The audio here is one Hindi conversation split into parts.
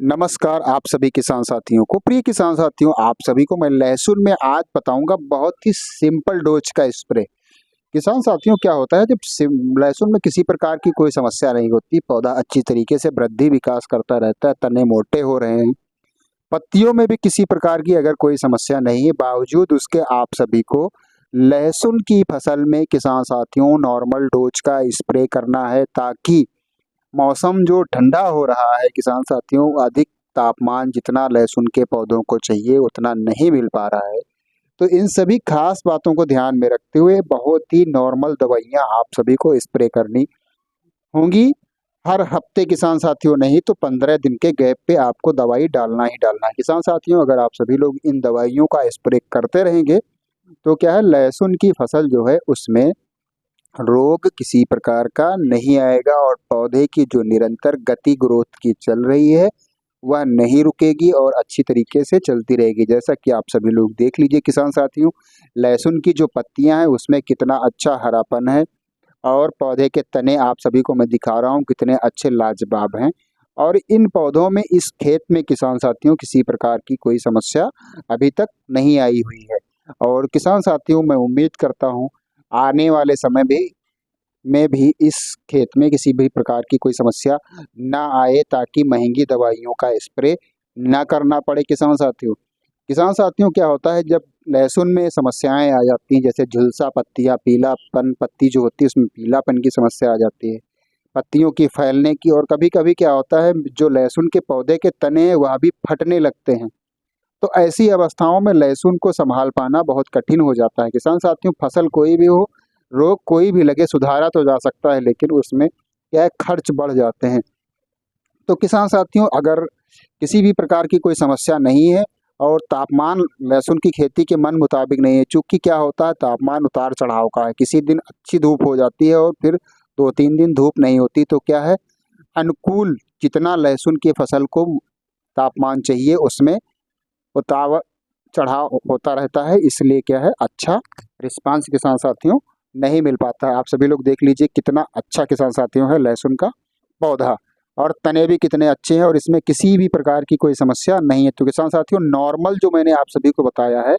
नमस्कार आप सभी किसान साथियों को। प्रिय किसान साथियों, आप सभी को मैं लहसुन में आज बताऊंगा बहुत ही सिंपल डोज का स्प्रे। किसान साथियों, क्या होता है जब लहसुन में किसी प्रकार की कोई समस्या नहीं होती, पौधा अच्छी तरीके से वृद्धि विकास करता रहता है, तने मोटे हो रहे हैं, पत्तियों में भी किसी प्रकार की अगर कोई समस्या नहीं है, बावजूद उसके आप सभी को लहसुन की फसल में किसान साथियों नॉर्मल डोज का स्प्रे करना है, ताकि मौसम जो ठंडा हो रहा है किसान साथियों, अधिक तापमान जितना लहसुन के पौधों को चाहिए उतना नहीं मिल पा रहा है। तो इन सभी खास बातों को ध्यान में रखते हुए बहुत ही नॉर्मल दवाइयाँ आप सभी को स्प्रे करनी होंगी। हर हफ्ते किसान साथियों, नहीं तो 15 दिन के गैप पे आपको दवाई डालना ही डालना है। किसान साथियों, अगर आप सभी लोग इन दवाइयों का स्प्रे करते रहेंगे तो क्या है, लहसुन की फसल जो है उसमें रोग किसी प्रकार का नहीं आएगा और पौधे की जो निरंतर गति ग्रोथ की चल रही है वह नहीं रुकेगी और अच्छी तरीके से चलती रहेगी। जैसा कि आप सभी लोग देख लीजिए किसान साथियों, लहसुन की जो पत्तियां हैं उसमें कितना अच्छा हरापन है और पौधे के तने आप सभी को मैं दिखा रहा हूँ कितने अच्छे लाजवाब हैं। और इन पौधों में, इस खेत में किसान साथियों किसी प्रकार की कोई समस्या अभी तक नहीं आई हुई है। और किसान साथियों, मैं उम्मीद करता हूँ आने वाले समय में भी इस खेत में किसी भी प्रकार की कोई समस्या ना आए, ताकि महंगी दवाइयों का स्प्रे ना करना पड़े। किसान साथियों, क्या होता है जब लहसुन में समस्याएं आ जाती हैं, जैसे झुलसा पत्तियां, पीलापन, पत्ती जो होती है उसमें पीलापन की समस्या आ जाती है, पत्तियों की फैलने की, और कभी कभी क्या होता है जो लहसुन के पौधे के तने हैं वह भी फटने लगते हैं। तो ऐसी अवस्थाओं में लहसुन को संभाल पाना बहुत कठिन हो जाता है। किसान साथियों, फसल कोई भी हो, रोग कोई भी लगे, सुधारा तो जा सकता है, लेकिन उसमें क्या है, खर्च बढ़ जाते हैं। तो किसान साथियों, अगर किसी भी प्रकार की कोई समस्या नहीं है और तापमान लहसुन की खेती के मन मुताबिक नहीं है, चूंकि क्या होता है तापमान उतार चढ़ाव का है, किसी दिन अच्छी धूप हो जाती है और फिर 2-3 दिन धूप नहीं होती, तो क्या है, अनुकूल जितना लहसुन की फसल को तापमान चाहिए उसमें उतार चढ़ाव होता रहता है, इसलिए क्या है, अच्छा रिस्पांस किसान साथियों नहीं मिल पाता है। आप सभी लोग देख लीजिए कितना अच्छा किसान साथियों है लहसुन का पौधा, और तने भी कितने अच्छे हैं और इसमें किसी भी प्रकार की कोई समस्या नहीं है। तो किसान साथियों, नॉर्मल जो मैंने आप सभी को बताया है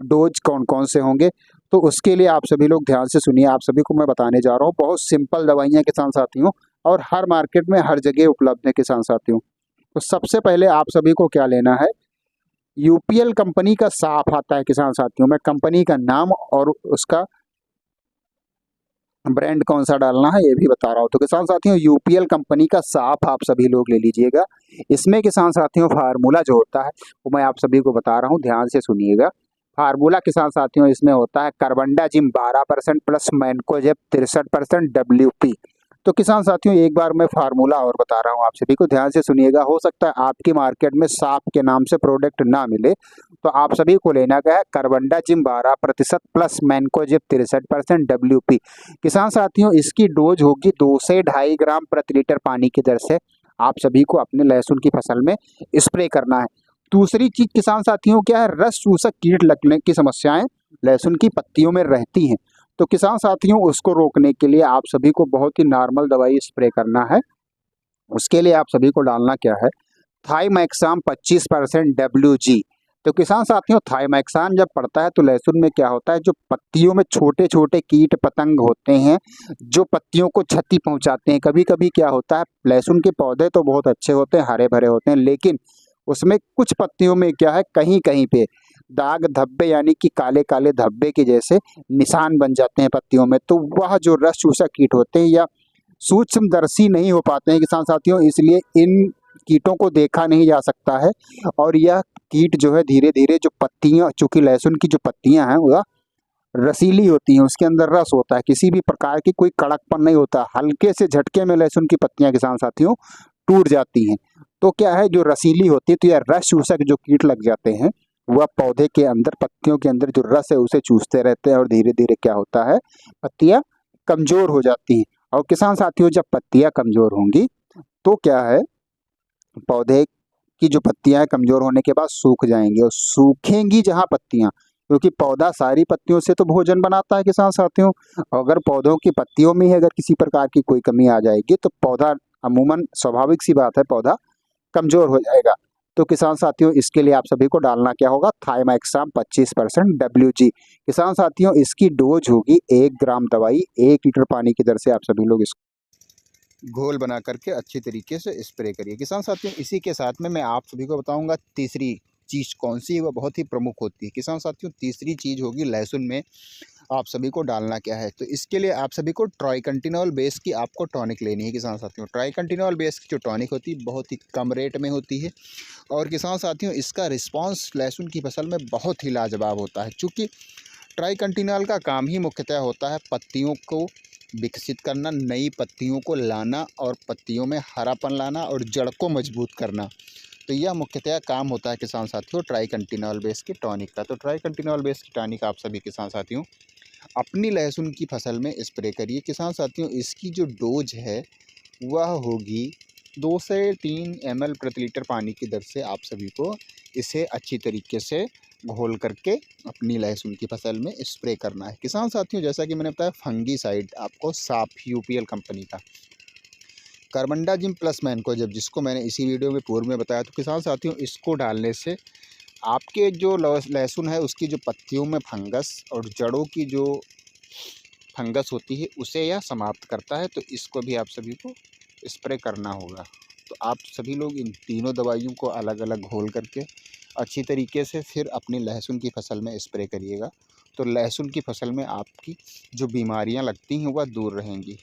डोज कौन कौन से होंगे, तो उसके लिए आप सभी लोग ध्यान से सुनिए। आप सभी को मैं बताने जा रहा हूँ बहुत सिंपल दवाइयाँ किसान साथियों, और हर मार्केट में हर जगह उपलब्ध है किसान साथियों। तो सबसे पहले आप सभी को क्या लेना है, यूपीएल कंपनी का साफ आता है किसान साथियों। मैं कंपनी का नाम और उसका ब्रांड कौन सा डालना है ये भी बता रहा हूँ। तो किसान साथियों, यूपीएल कंपनी का साफ आप सभी लोग ले लीजिएगा। इसमें किसान साथियों फार्मूला जो होता है वो मैं आप सभी को बता रहा हूँ, ध्यान से सुनिएगा। फार्मूला किसान साथियों इसमें होता है कार्बनडाजिम 12% प्लस मैनकोजेब 63% डब्ल्यूपी। तो किसान साथियों, एक बार मैं फार्मूला और बता रहा हूँ, आप सभी को ध्यान से सुनिएगा। हो सकता है आपकी मार्केट में साफ के नाम से प्रोडक्ट ना मिले, तो आप सभी को लेना क्या है, कार्बनडाजिम 12% प्लस मैनकोजेब 63% डब्ल्यूपी। किसान साथियों, इसकी डोज होगी 2 से 2.5 ग्राम प्रति लीटर पानी की दर से आप सभी को अपने लहसुन की फसल में स्प्रे करना है। दूसरी चीज किसान साथियों क्या है, रस चूसक कीट लगने की समस्याएं लहसुन की पत्तियों में रहती हैं। तो किसान साथियों, उसको रोकने के लिए आप सभी को बहुत ही नॉर्मल दवाई स्प्रे करना है। उसके लिए आप सभी को डालना क्या है, थाइमैक्साम 25% डब्ल्यूजी। तो किसान साथियों, थाइमैक्सान जब पड़ता है तो लहसुन में क्या होता है, जो पत्तियों में छोटे छोटे कीट पतंग होते हैं जो पत्तियों को क्षति पहुंचाते हैं। कभी कभी क्या होता है, लहसुन के पौधे तो बहुत अच्छे होते हैं, हरे भरे होते हैं, लेकिन उसमें कुछ पत्तियों में क्या है, कहीं कहीं पे दाग धब्बे यानी कि काले काले धब्बे के जैसे निशान बन जाते हैं पत्तियों में। तो वह जो रस चूसक कीट होते हैं या सूक्ष्मदर्शी नहीं हो पाते हैं किसान साथियों, इसलिए इन कीटों को देखा नहीं जा सकता है। और यह कीट जो है धीरे धीरे जो पत्तियां, चूंकि लहसुन की जो पत्तियां हैं वह रसीली होती हैं, उसके अंदर रस होता है, किसी भी प्रकार की कोई कड़कपन नहीं होता, हल्के से झटके में लहसुन की पत्तियां किसान साथियों टूट जाती हैं। तो क्या है, जो रसीली होती है, तो यह रस चूसक जो कीट लग जाते हैं वह पौधे के अंदर, पत्तियों के अंदर जो रस है उसे चूसते रहते हैं और धीरे धीरे क्या होता है, पत्तियां कमजोर हो जाती हैं। और किसान साथियों, जब पत्तियां कमजोर होंगी तो क्या है, पौधे की जो पत्तियां कमजोर होने के बाद सूख जाएंगी, और सूखेंगी जहां पत्तियां, क्योंकि पौधा सारी पत्तियों से तो भोजन बनाता है किसान साथियों। अगर पौधों की पत्तियों में ही अगर किसी प्रकार की कोई कमी आ जाएगी तो पौधा, अमूमन स्वाभाविक सी बात है, पौधा कमज़ोर हो जाएगा। तो किसान साथियों इसके लिए आप सभी को डालना क्या होगा, थाइमेक्साम 25% WG। किसान साथियों इसकी डोज होगी 1 ग्राम दवाई 1 लीटर पानी की दर से आप सभी लोग इसको घोल बना करके अच्छी तरीके से स्प्रे करिए। किसान साथियों इसी के साथ में मैं आप सभी को बताऊंगा तीसरी चीज़ कौन सी है, वह बहुत ही प्रमुख होती है। किसान साथियों तीसरी चीज़ होगी लहसुन में आप सभी को डालना क्या है, तो इसके लिए आप सभी को ट्राइकंटिनोल बेस की आपको टॉनिक लेनी है। किसान साथियों ट्राइकंटिनोल बेस की जो टॉनिक होती है बहुत ही कम रेट में होती है और किसान साथियों इसका रिस्पांस लहसुन की फसल में बहुत ही लाजवाब होता है। चूँकि ट्राइकंटिनोल का काम ही मुख्यतः होता है पत्तियों को विकसित करना, नई पत्तियों को लाना और पत्तियों में हरापन लाना और जड़ को मजबूत करना। तो यह मुख्यतः काम होता है किसान साथियों ट्राइकंटिनोल बेस की टॉनिक का। तो ट्राइकंटिनोल बेस की टॉनिक आप सभी किसान साथियों अपनी लहसुन की फसल में स्प्रे करिए। किसान साथियों इसकी जो डोज है वह होगी 2 से 3 ml प्रति लीटर पानी की दर से आप सभी को इसे अच्छी तरीके से घोल करके अपनी लहसुन की फसल में स्प्रे करना है। किसान साथियों जैसा कि मैंने बताया फंगीसाइड आपको साफ UPL कंपनी का कार्बेंडाजिम प्लस मैनको जब जिसको मैंने इसी वीडियो में पूर्व में बताया, तो किसान साथियों इसको डालने से आपके जो लहसुन है उसकी जो पत्तियों में फंगस और जड़ों की जो फंगस होती है उसे यह समाप्त करता है। तो इसको भी आप सभी को स्प्रे करना होगा। तो आप सभी लोग इन तीनों दवाइयों को अलग अलग घोल करके अच्छी तरीके से फिर अपनी लहसुन की फसल में स्प्रे करिएगा। तो लहसुन की फसल में आपकी जो बीमारियां लगती हैं वह दूर रहेंगी।